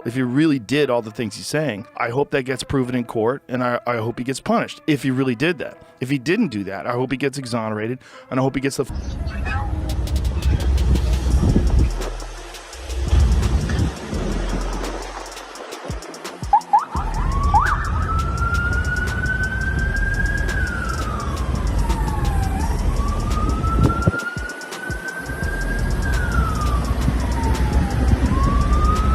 if he really did all the things he's saying, I hope that gets proven in court, and I hope he gets punished if he really did that. If he didn't do that, I hope he gets exonerated, and I hope he gets the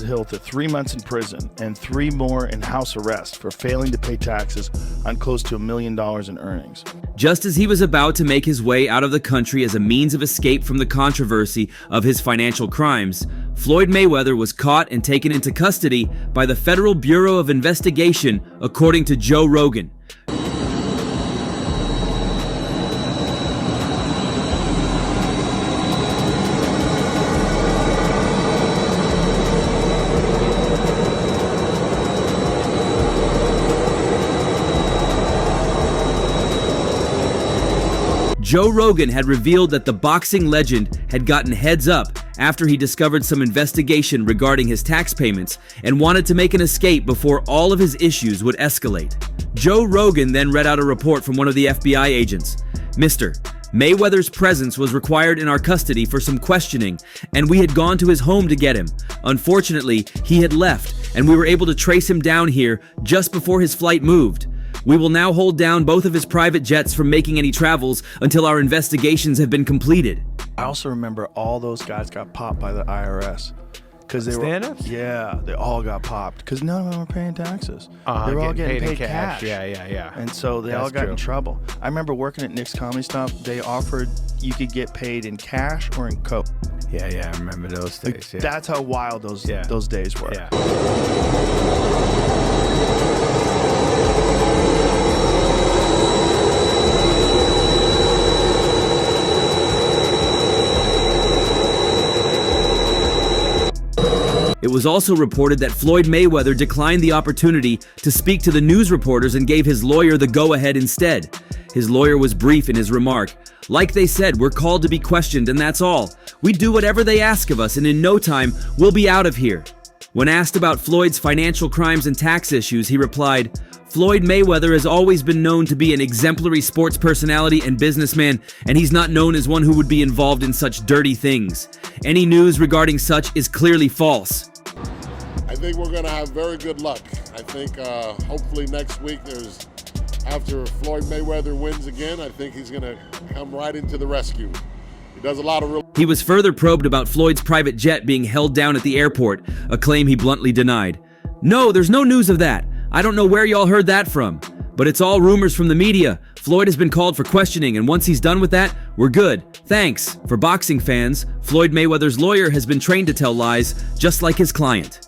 Hill to 3 months in prison and 3 more in house arrest for failing to pay taxes on close to $1 million in earnings. Just as he was about to make his way out of the country as a means of escape from the controversy of his financial crimes, Floyd Mayweather was caught and taken into custody by the Federal Bureau of Investigation, according to Joe Rogan. Joe Rogan had revealed that the boxing legend had gotten heads up after he discovered some investigation regarding his tax payments and wanted to make an escape before all of his issues would escalate. Joe Rogan then read out a report from one of the FBI agents. Mr. Mayweather's presence was required in our custody for some questioning, and we had gone to his home to get him. Unfortunately, he had left, and we were able to trace him down here just before his flight moved. We will now hold down both of his private jets from making any travels until our investigations have been completed. I also remember all those guys got popped by the IRS. Because they Stand-ups? Yeah, they all got popped because none of them were paying taxes. Uh-huh, they were all getting getting paid paid in cash. Yeah. And so they all got in trouble. I remember working at Nick's Comedy Stop. They offered you could get paid in cash or in coke. Yeah, I remember those days. Like, Yeah. that's how wild those days were. Yeah. It was also reported that Floyd Mayweather declined the opportunity to speak to the news reporters and gave his lawyer the go-ahead instead. His lawyer was brief in his remark. Like they said, we're called to be questioned and that's all. We do whatever they ask of us and in no time, we'll be out of here. When asked about Floyd's financial crimes and tax issues, he replied, Floyd Mayweather has always been known to be an exemplary sports personality and businessman, and he's not known as one who would be involved in such dirty things. Any news regarding such is clearly false. I think we're going to have very good luck. I think hopefully next week, after Floyd Mayweather wins again, I think he's going to come right into the rescue. He does a lot of real... He was further probed about Floyd's private jet being held down at the airport, a claim he bluntly denied. No, there's no news of that. I don't know where y'all heard that from. But it's all rumors from the media. Floyd has been called for questioning, and once he's done with that, we're good. Thanks. For boxing fans, Floyd Mayweather's lawyer has been trained to tell lies, just like his client.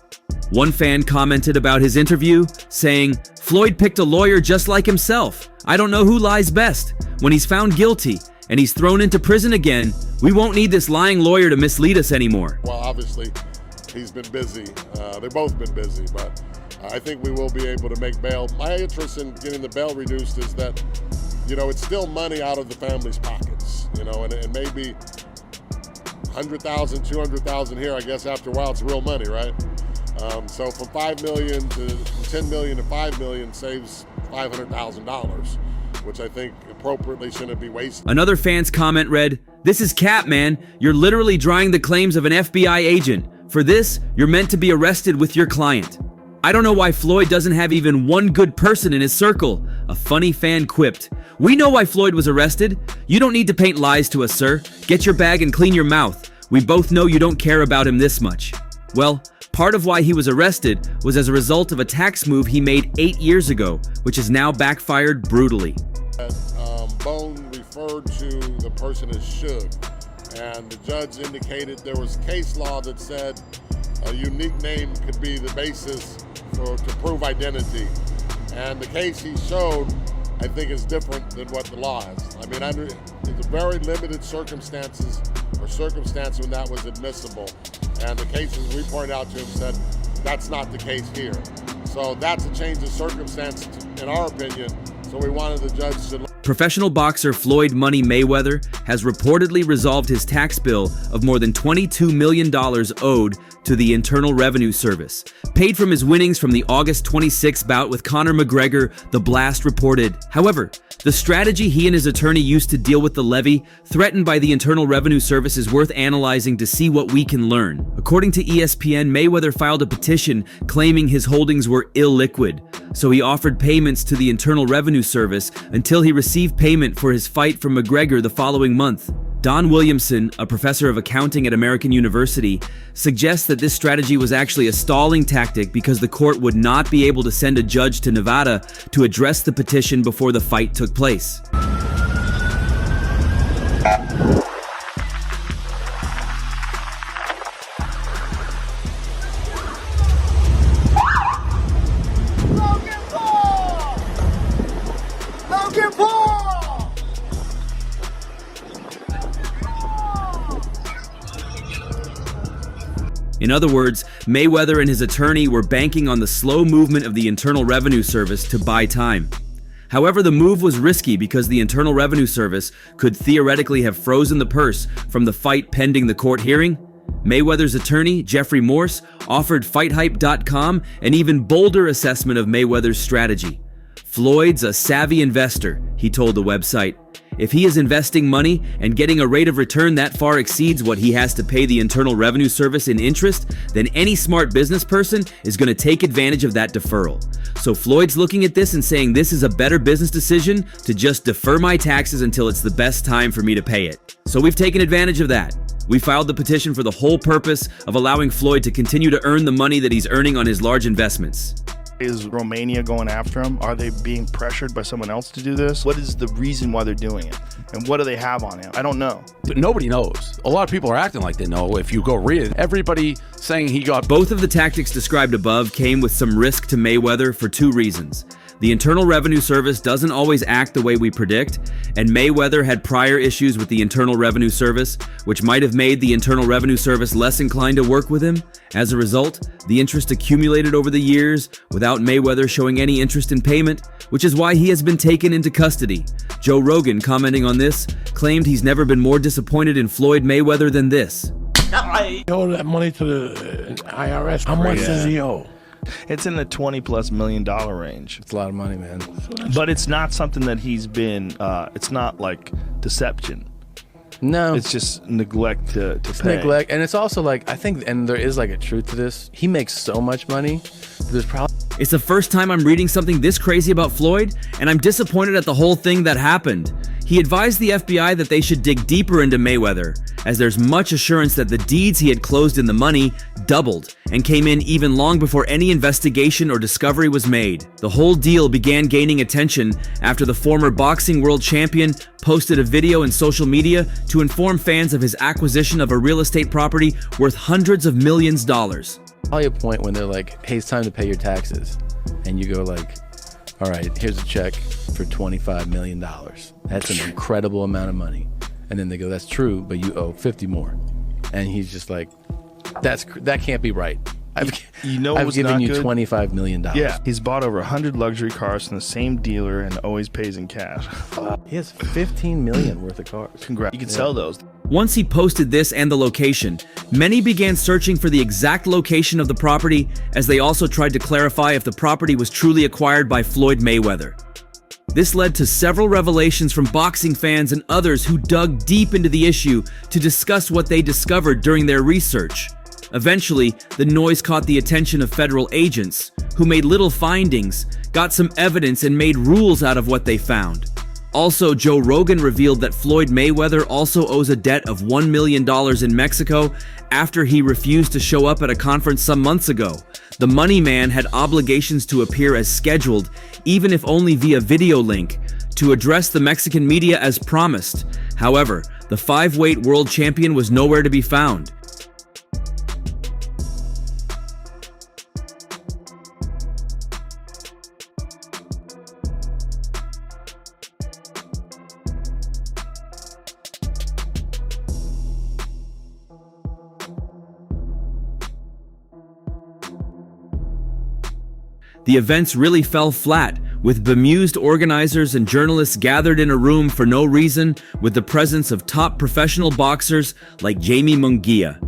One fan commented about his interview, saying, Floyd picked a lawyer just like himself. I don't know who lies best. When he's found guilty and he's thrown into prison again, we won't need this lying lawyer to mislead us anymore. Well, obviously, he's been busy. They've both been busy, but I think we will be able to make bail. My interest in getting the bail reduced is that, it's still money out of the family's pockets, and maybe 100,000, 200,000 here, I guess after a while it's real money, right? So from 5 million to from 10 million to 5 million saves $500,000, which I think appropriately shouldn't be wasted. Another fan's comment read, "This is cap, man. You're literally drawing the claims of an FBI agent. For this, you're meant to be arrested with your client." I don't know why Floyd doesn't have even one good person in his circle, a funny fan quipped. We know why Floyd was arrested. You don't need to paint lies to us, sir. Get your bag and clean your mouth. We both know you don't care about him this much. Well, part of why he was arrested was as a result of a tax move he made 8 years ago, which has now backfired brutally. Bone referred to the person as should, and the judge indicated there was case law that said a unique name could be the basis to prove identity. And the case he showed, I think, is different than what the law is. I mean, it's a very limited circumstance when that was admissible. And the cases we pointed out to him said that's not the case here. So that's a change of circumstance, in our opinion. So we wanted the judge to... Professional boxer Floyd Money Mayweather has reportedly resolved his tax bill of more than $22 million owed to the Internal Revenue Service, paid from his winnings from the August 26 bout with Conor McGregor, the Blast reported. However, the strategy he and his attorney used to deal with the levy threatened by the Internal Revenue Service is worth analyzing to see what we can learn. According to ESPN, Mayweather filed a petition claiming his holdings were illiquid, so he offered payments to the Internal Revenue Service until he received payment for his fight from McGregor the following month. Don Williamson, a professor of accounting at American University, suggests that this strategy was actually a stalling tactic because the court would not be able to send a judge to Nevada to address the petition before the fight took place. In other words, Mayweather and his attorney were banking on the slow movement of the Internal Revenue Service to buy time. However, the move was risky because the Internal Revenue Service could theoretically have frozen the purse from the fight pending the court hearing. Mayweather's attorney, Jeffrey Morse, offered FightHype.com an even bolder assessment of Mayweather's strategy. Floyd's a savvy investor, he told the website. If he is investing money and getting a rate of return that far exceeds what he has to pay the Internal Revenue Service in interest, then any smart business person is going to take advantage of that deferral. So Floyd's looking at this and saying this is a better business decision to just defer my taxes until it's the best time for me to pay it. So we've taken advantage of that. We filed the petition for the whole purpose of allowing Floyd to continue to earn the money that he's earning on his large investments. Is Romania going after him? Are they being pressured by someone else to do this? What is the reason why they're doing it? And what do they have on him? I don't know. But nobody knows. A lot of people are acting like they know. If you go read it, everybody saying he got... Both of the tactics described above came with some risk to Mayweather for two reasons. The Internal Revenue Service doesn't always act the way we predict, and Mayweather had prior issues with the Internal Revenue Service, which might have made the Internal Revenue Service less inclined to work with him. As a result, the interest accumulated over the years without Mayweather showing any interest in payment, which is why he has been taken into custody. Joe Rogan, commenting on this, claimed he's never been more disappointed in Floyd Mayweather than this. I owe that money to the IRS. How much does he owe? It's in the $20+ million range. It's a lot of money, man. But it's not something that he's been, it's not like deception. No. It's just neglect to pay. Neglect. And it's also like, I think, and there is like a truth to this. He makes so much money. There's probably... It's the first time I'm reading something this crazy about Floyd, and I'm disappointed at the whole thing that happened. He advised the FBI that they should dig deeper into Mayweather, as there's much assurance that the deeds he had closed in the money doubled and came in even long before any investigation or discovery was made. The whole deal began gaining attention after the former boxing world champion posted a video in social media to inform fans of his acquisition of a real estate property worth hundreds of millions of dollars. Probably a point when they're like, hey, it's time to pay your taxes. And you go like, all right, here's a check for $25 million. That's an incredible amount of money. And then they go, that's true, but you owe 50 more. And he's just like, that can't be right. I've given you $25 million. Yeah, he's bought over 100 luxury cars from the same dealer and always pays in cash. He has $15 million worth of cars. Congrats. You can sell those. Once he posted this and the location, many began searching for the exact location of the property, as they also tried to clarify if the property was truly acquired by Floyd Mayweather. This led to several revelations from boxing fans and others who dug deep into the issue to discuss what they discovered during their research. Eventually, the noise caught the attention of federal agents, who made little findings, got some evidence, and made rules out of what they found. Also, Joe Rogan revealed that Floyd Mayweather also owes a debt of $1 million in Mexico after he refused to show up at a conference some months ago. The money man had obligations to appear as scheduled, even if only via video link, to address the Mexican media as promised. However, the 5-weight world champion was nowhere to be found. The events really fell flat, with bemused organizers and journalists gathered in a room for no reason, with the presence of top professional boxers like Jamie Munguia.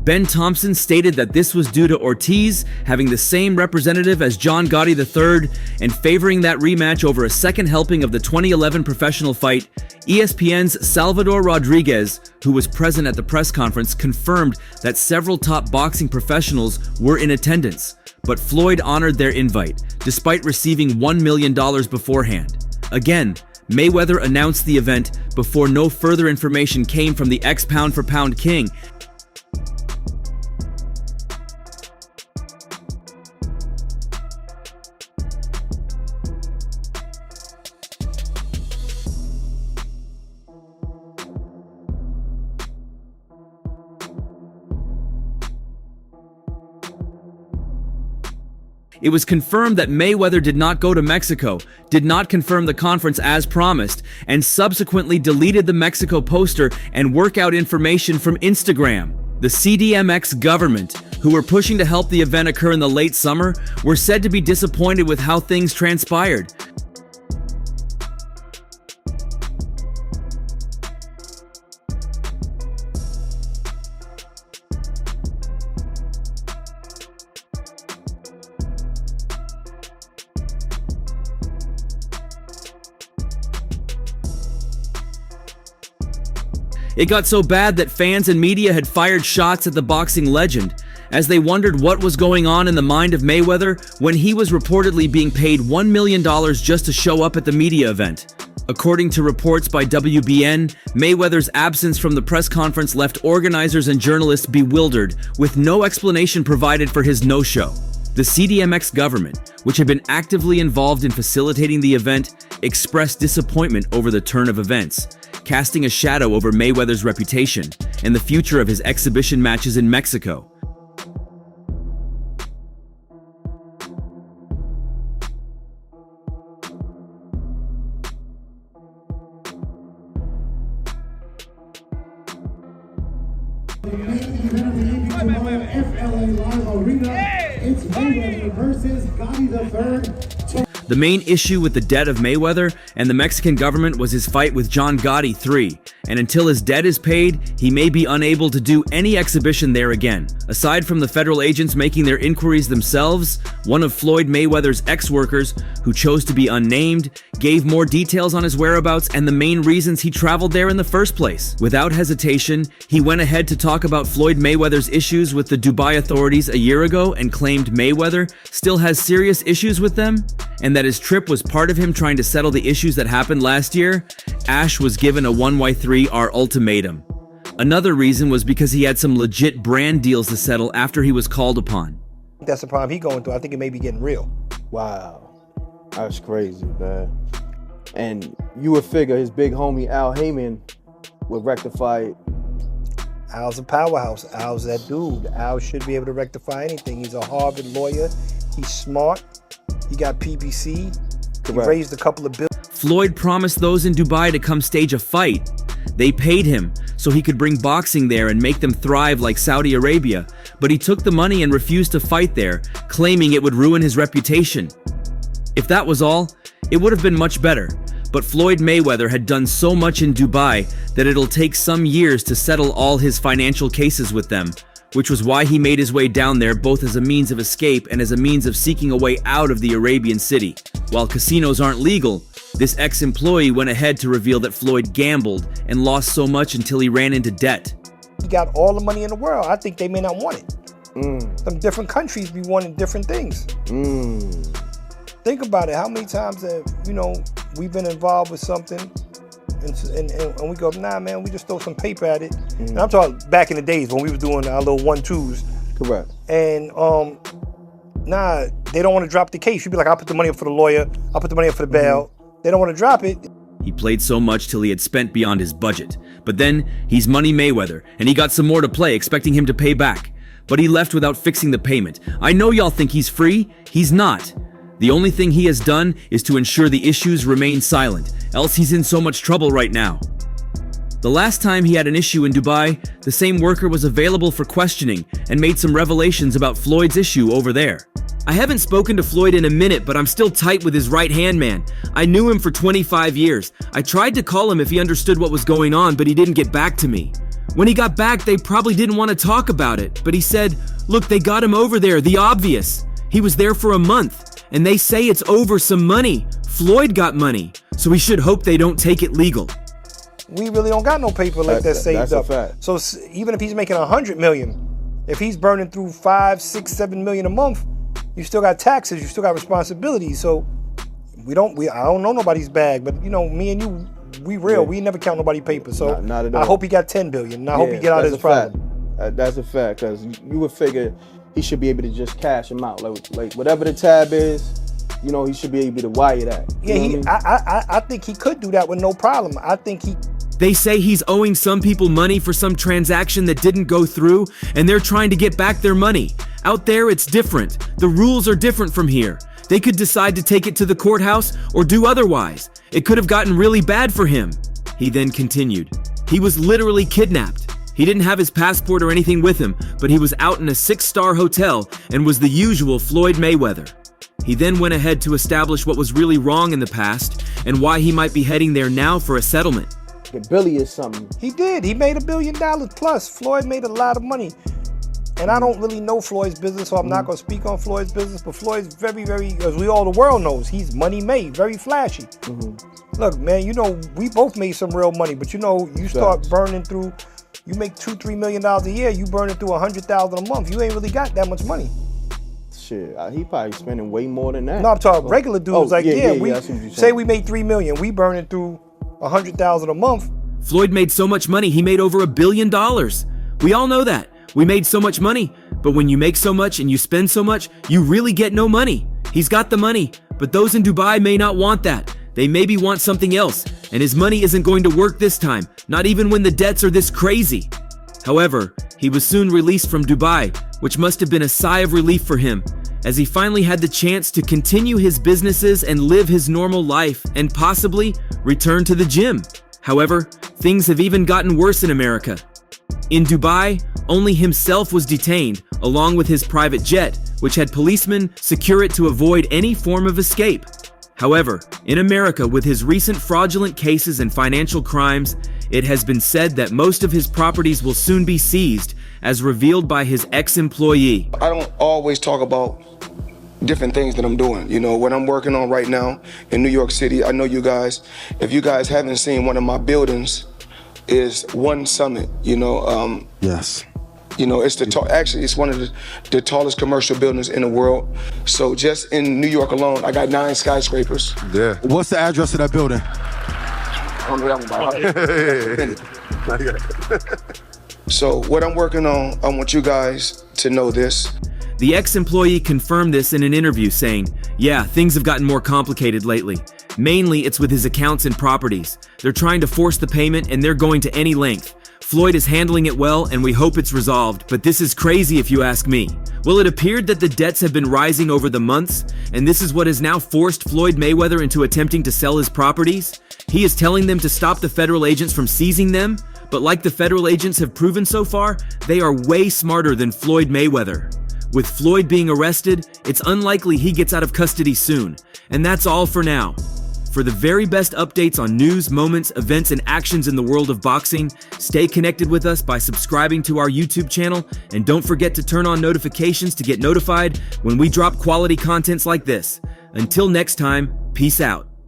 Ben Thompson stated that this was due to Ortiz having the same representative as John Gotti III and favoring that rematch over a second helping of the 2011 professional fight. ESPN's Salvador Rodriguez, who was present at the press conference, confirmed that several top boxing professionals were in attendance, but Floyd honored their invite, despite receiving $1 million beforehand. Again, Mayweather announced the event before no further information came from the ex-pound-for-pound king. It was confirmed that Mayweather did not go to Mexico, did not confirm the conference as promised, and subsequently deleted the Mexico poster and workout information from Instagram. The CDMX government, who were pushing to help the event occur in the late summer, were said to be disappointed with how things transpired. It got so bad that fans and media had fired shots at the boxing legend, as they wondered what was going on in the mind of Mayweather when he was reportedly being paid $1 million just to show up at the media event. According to reports by WBN, Mayweather's absence from the press conference left organizers and journalists bewildered, with no explanation provided for his no-show. The CDMX government, which had been actively involved in facilitating the event, expressed disappointment over the turn of events, casting a shadow over Mayweather's reputation and the future of his exhibition matches in Mexico. It's Mayweather versus Gotti III. The main issue with the debt of Mayweather and the Mexican government was his fight with John Gotti III, and until his debt is paid, he may be unable to do any exhibition there again. Aside from the federal agents making their inquiries themselves, one of Floyd Mayweather's ex-workers, who chose to be unnamed, gave more details on his whereabouts and the main reasons he traveled there in the first place. Without hesitation, he went ahead to talk about Floyd Mayweather's issues with the Dubai authorities a year ago and claimed Mayweather still has serious issues with them, and that his trip was part of him trying to settle the issues that happened last year. Ash was given a 1Y3R ultimatum. Another reason was because he had some legit brand deals to settle after he was called upon. That's the problem he going through. I think it may be getting real. Wow, that's crazy, man. And you would figure his big homie Al Heyman would rectify it. Al's a powerhouse. Al's that dude. Al should be able to rectify anything. He's a Harvard lawyer. He's smart. He got PBC. He raised a couple of bills. Floyd promised those in Dubai to come stage a fight. They paid him so he could bring boxing there and make them thrive like Saudi Arabia, but he took the money and refused to fight there, claiming it would ruin his reputation. If that was all, it would have been much better, but Floyd Mayweather had done so much in Dubai that it'll take some years to settle all his financial cases with them, which was why he made his way down there both as a means of escape and as a means of seeking a way out of the Arabian city. While casinos aren't legal, this ex-employee went ahead to reveal that Floyd gambled and lost so much until he ran into debt. He got all the money in the world. I think they may not want it. Some different countries be wanting different things. Think about it. How many times have, we've been involved with something and we go, nah, man, we just throw some paper at it. And I'm talking back in the days when we was doing our little 1-2s. Correct. And nah, they don't want to drop the case. You'd be like, I'll put the money up for the lawyer. I'll put the money up for the bail. They don't want to drop it. He played so much till he had spent beyond his budget. But then, he's Money Mayweather, and he got some more to play, expecting him to pay back. But he left without fixing the payment. I know y'all think he's free. He's not. The only thing he has done is to ensure the issues remain silent, else he's in so much trouble right now. The last time he had an issue in Dubai, the same worker was available for questioning and made some revelations about Floyd's issue over there. I haven't spoken to Floyd in a minute, but I'm still tight with his right-hand man. I knew him for 25 years. I tried to call him if he understood what was going on, but he didn't get back to me. When he got back, they probably didn't want to talk about it, but he said, look, they got him over there, the obvious. He was there for a month, and they say it's over some money. Floyd got money, so we should hope they don't take it legal. We really don't got no paper like that saved that's up. a fact. So even if he's making 100 million, if he's burning through 5, 6, 7 million a month, you still got taxes, you still got responsibilities. So I don't know nobody's bag, but you know, me and you, we real. Yeah. We never count nobody's paper. So not at all. I hope he got 10 billion. And I hope he get out of his problem. That's a fact, because you would figure he should be able to just cash him out. Like whatever the tab is, you know, he should be able to wire that. You know I think he could do that with no problem. I think he... They say he's owing some people money for some transaction that didn't go through, and they're trying to get back their money. Out there, it's different. The rules are different from here. They could decide to take it to the courthouse or do otherwise. It could have gotten really bad for him. He then continued. He was literally kidnapped. He didn't have his passport or anything with him, but he was out in a 6-star hotel and was the usual Floyd Mayweather. He then went ahead to establish what was really wrong in the past and why he might be heading there now for a settlement. Billy is something. He did. He made $1 billion plus. Floyd made a lot of money. And I don't really know Floyd's business, so I'm not going to speak on Floyd's business, but Floyd's very, very, as the world knows, he's money made, very flashy. Look, man, you know, we both made some real money, but you know, you start burning through, you make $2-3 million a year, you burning through $100,000 a month. You ain't really got that much money. Shit, he probably spending way more than that. No, I'm talking regular dudes. We say we made $3 million, we burning through $100,000 a month. Floyd made so much money, he made over $1 billion. We all know that. We made so much money, but when you make so much and you spend so much, you really get no money. He's got the money, but those in Dubai may not want that. They maybe want something else, and his money isn't going to work this time, not even when the debts are this crazy. However, he was soon released from Dubai, which must have been a sigh of relief for him, as he finally had the chance to continue his businesses and live his normal life and possibly return to the gym. However, things have even gotten worse in America. In Dubai, only himself was detained, along with his private jet, which had policemen secure it to avoid any form of escape. However, in America, with his recent fraudulent cases and financial crimes, it has been said that most of his properties will soon be seized, as revealed by his ex-employee. I don't always talk about different things that I'm doing. You know, what I'm working on right now in New York City, I know you guys, if you guys haven't seen one of my buildings, is One Summit, you know. Yes. You know, it's actually it's one of the tallest commercial buildings in the world. So just in New York alone, I got 9 skyscrapers. Yeah. What's the address of that building? I don't know that one by heart. So what I'm working on, I want you guys to know this. The ex-employee confirmed this in an interview, saying, yeah, things have gotten more complicated lately. Mainly, it's with his accounts and properties. They're trying to force the payment and they're going to any length. Floyd is handling it well and we hope it's resolved, but this is crazy if you ask me. Well, it appeared that the debts have been rising over the months, and this is what has now forced Floyd Mayweather into attempting to sell his properties. He is telling them to stop the federal agents from seizing them, but like the federal agents have proven so far, they are way smarter than Floyd Mayweather. With Floyd being arrested, it's unlikely he gets out of custody soon. And that's all for now. For the very best updates on news, moments, events, and actions in the world of boxing, stay connected with us by subscribing to our YouTube channel, and don't forget to turn on notifications to get notified when we drop quality contents like this. Until next time, peace out.